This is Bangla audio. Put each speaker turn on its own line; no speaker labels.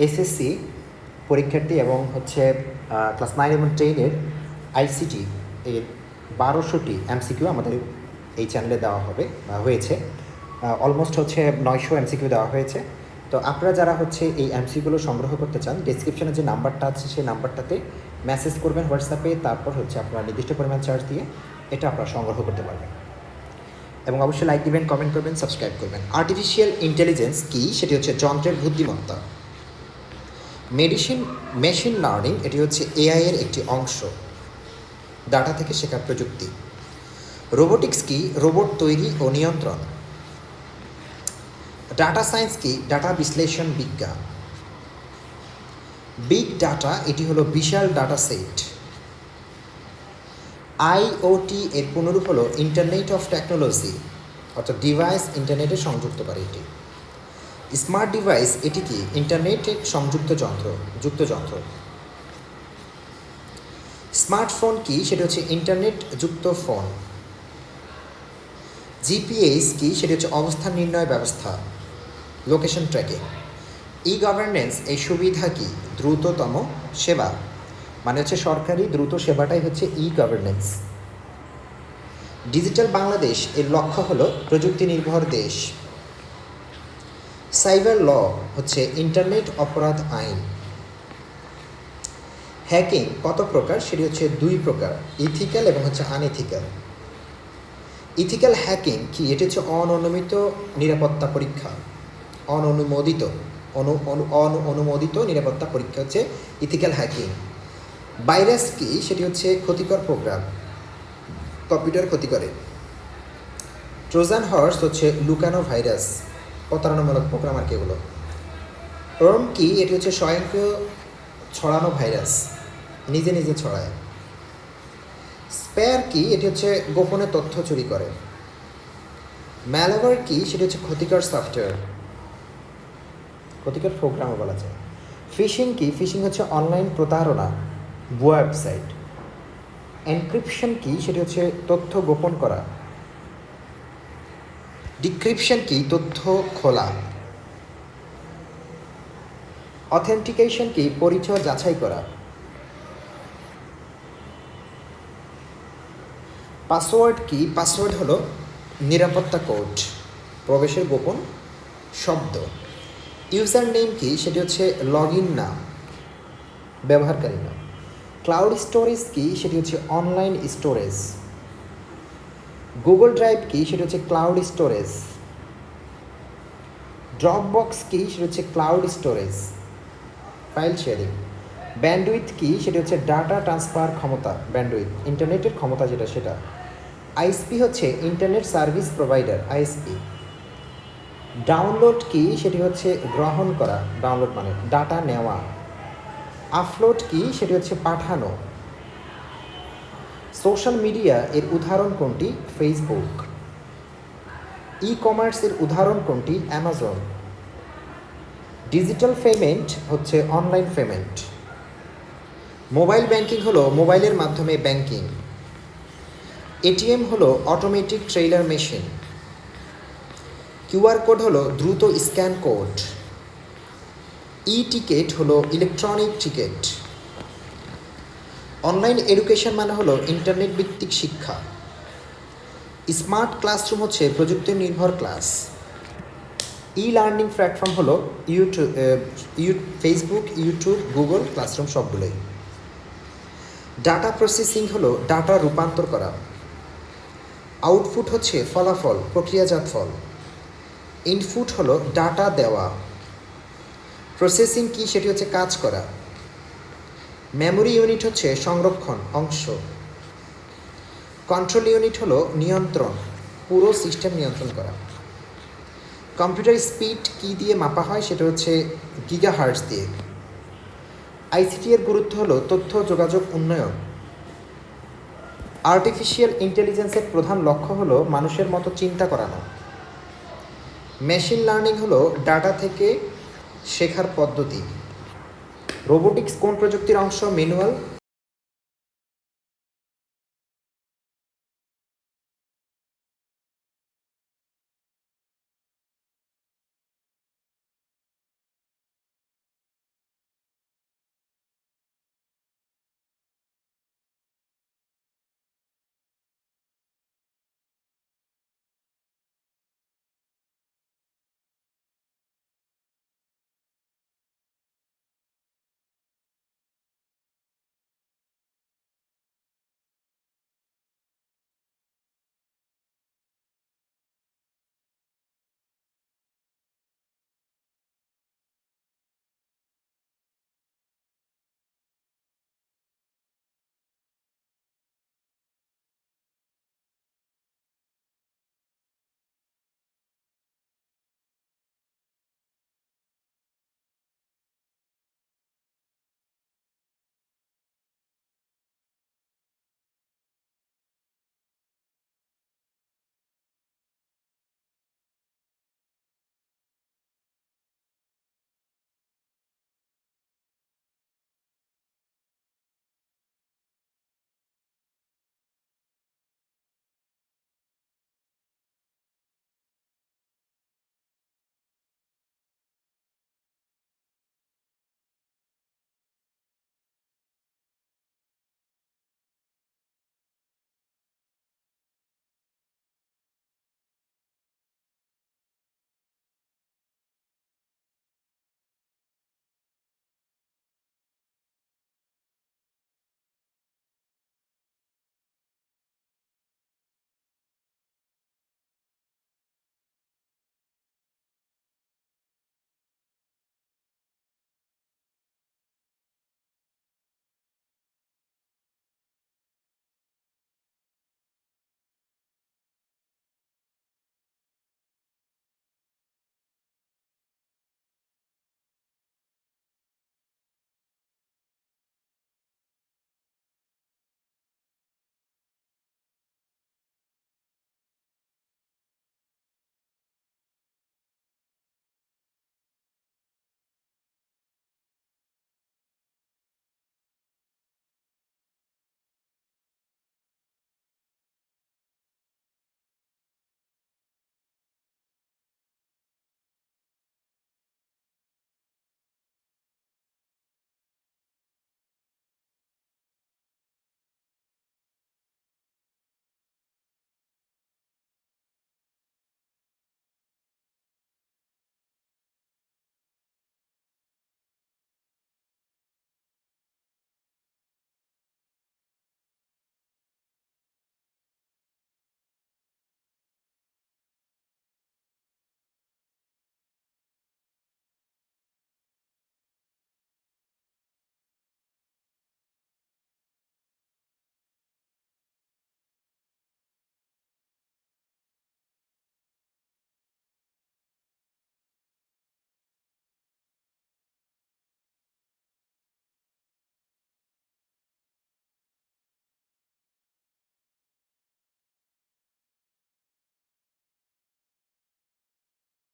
এসএসসি পরীক্ষার্থী এবং হচ্ছে ক্লাস 9 এবং 10-এর আইসিটি এর 1200টি এমসিকিউ আমাদের এই চ্যানেলে দেওয়া হবে বা হয়েছে। অলমোস্ট হচ্ছে 900 এমসিকিউ দেওয়া হয়েছে। তো আপনারা যারা হচ্ছে এই এমসিকিউগুলো সংগ্রহ করতে চান, ডেসক্রিপশনে যে নাম্বারটা আছে সেই নাম্বারটাতে মেসেজ করবেন হোয়াটসঅ্যাপে, তারপর হচ্ছে আপনারা নির্দিষ্ট পরিমাণ চার্জ দিয়ে এটা আপনারা সংগ্রহ করতে পারবেন। এবং অবশ্যই লাইক দিবেন, কমেন্ট করবেন, সাবস্ক্রাইব করবেন। আর্টিফিশিয়াল ইন্টেলিজেন্স কী? সেটি হচ্ছে যন্ত্রের বুদ্ধিমত্তা। মেশিন লার্নিং এটি হচ্ছে এআই এর একটি অংশ, ডাটা থেকে শেখার প্রযুক্তি। রোবোটিক্স কি? রোবট তৈরি ও নিয়ন্ত্রণ। ডাটা সায়েন্স কি? ডাটা বিশ্লেষণ বিজ্ঞান। বিগ ডাটা এটি হলো বিশাল ডাটা সেট। আইওটি এর পুনরূপ হলো ইন্টারনেট অফ টেকনোলজি, অর্থাৎ ডিভাইস ইন্টারনেটে সংযুক্ত করে এটি। স্মার্ট ডিভাইস এটি কি? ইন্টারনেটে সংযুক্ত যন্ত্র। স্মার্টফোন কি? সেটা হচ্ছে ইন্টারনেট যুক্ত ফোন। জিপিএস কি? সেটা হচ্ছে অবস্থান নির্ণয় ব্যবস্থা, লোকেশন ট্র্যাকিং। ই গভর্নেন্স এই সুবিধা কি? দ্রুততম সেবা, মানে হচ্ছে সরকারি দ্রুত সেবাটাই হচ্ছে ই গভর্নেন্স। ডিজিটাল বাংলাদেশ এর লক্ষ্য হলো প্রযুক্তি নির্ভর দেশ। সাইবার ল হচ্ছে ইন্টারনেট অপরাধ আইন। হ্যাকিং কত প্রকার? সেটি হচ্ছে 2 প্রকার, ইথিক্যাল এবং হচ্ছে আনইথিক্যাল। ইথিক্যাল হ্যাকিং কি? এটি হচ্ছে অননুমোদিত নিরাপত্তা পরীক্ষা, অনুমোদিত নিরাপত্তা পরীক্ষা হচ্ছে ইথিক্যাল হ্যাকিং। ভাইরাস কি? সেটি হচ্ছে ক্ষতিকর প্রোগ্রাম, কম্পিউটার ক্ষতি করে। ট্রোজান হর্স হচ্ছে লুকানো ভাইরাস, প্রতারণামূলক প্রোগ্রাম আর কি এগুলো। ওর্ম কি? এটি হচ্ছে স্বয়ংক্রিয় ছড়ানো ভাইরাস, নিজে নিজে ছড়ায়। স্প্যার কি? এটি হচ্ছে গোপনে তথ্য চুরি করে। ম্যালওয়্যার কি? সেটি হচ্ছে ক্ষতিকর সফটওয়্যার, ক্ষতিকর প্রোগ্রামও বলা যায়। ফিশিং কি? ফিশিং হচ্ছে অনলাইন প্রতারণা, ভুয়া ওয়েবসাইট। এনক্রিপশন কি? সেটি হচ্ছে তথ্য গোপন করা। ডিক্রিপশন কি? তথ্য খোলা। অথেন্টিকেশন কি? পরিচয় যাচাই করা। পাসওয়ার্ড কি? পাসওয়ার্ড হলো নিরাপত্তা কোড, প্রবেশের গোপন শব্দ। ইউজার নেম কি? সেটি হচ্ছে লগ ইন নাম, ব্যবহারকারী নাম। ক্লাউড স্টোরেজ কি? সেটি হচ্ছে অনলাইন স্টোরেজ। গুগল ড্রাইভ কি? সেটি হচ্ছে ক্লাউড স্টোরেজ। ড্রপবক্স কি? সেটি হচ্ছে cloud storage, file sharing. Bandwidth কি? সেটি হচ্ছে ডাটা ট্রান্সফার ক্ষমতা, ব্যান্ডউইথ ইন্টারনেটের ক্ষমতা যেটা সেটা। আইএসপি হচ্ছে internet service provider, ISP. Download কি? সেটি হচ্ছে গ্রহণ করা, ডাউনলোড মানে ডাটা নেওয়া। আপলোড কি? সেটি হচ্ছে পাঠানো। সোশ্যাল মিডিয়া এর উদাহরণ কোনটি? ফেসবুক। ই কমার্সের উদাহরণ কোনটি? অ্যামাজন। ডিজিটাল পেমেন্ট হচ্ছে অনলাইন পেমেন্ট। মোবাইল ব্যাংকিং হলো মোবাইলের মাধ্যমে ব্যাংকিং। এটিএম হলো automatic trailer machine. QR code হলো দ্রুত স্ক্যান কোড। ই টিকেট হলো ইলেকট্রনিক টিকেট। অনলাইন এডুকেশন মানে হলো ইন্টারনেট ভিত্তিক শিক্ষা। স্মার্ট ক্লাসরুম হচ্ছে প্রযুক্তি নির্ভর ক্লাস। ই লার্নিং প্ল্যাটফর্ম হলো ফেসবুক, ইউটিউব, গুগল ক্লাসরুম সবগুলোই। ডাটা প্রসেসিং হলো ডাটা রূপান্তর করা। আউটপুট হচ্ছে ফলাফল, প্রক্রিয়াজাত ফল। ইনপুট হলো ডাটা দেওয়া। প্রসেসিং কি? সেটি হচ্ছে কাজ করা। মেমোরি ইউনিট হচ্ছে সংরক্ষণ অংশ। কন্ট্রোল ইউনিট হলো নিয়ন্ত্রণ, পুরো সিস্টেম নিয়ন্ত্রণ করা। কম্পিউটার স্পিড কি দিয়ে মাপা হয়? সেটা হচ্ছে গিগাহার্টজ দিয়ে। আইসিটি এর গুরুত্ব হলো তথ্য যোগাযোগ উন্নয়ন। আর্টিফিশিয়াল ইন্টেলিজেন্সের প্রধান লক্ষ্য হলো মানুষের মতো চিন্তা করানো। মেশিন লার্নিং হলো ডাটা থেকে শেখার পদ্ধতি। রোবোটিক্স কোন প্রযুক্তির অংশ? ম্যানুয়াল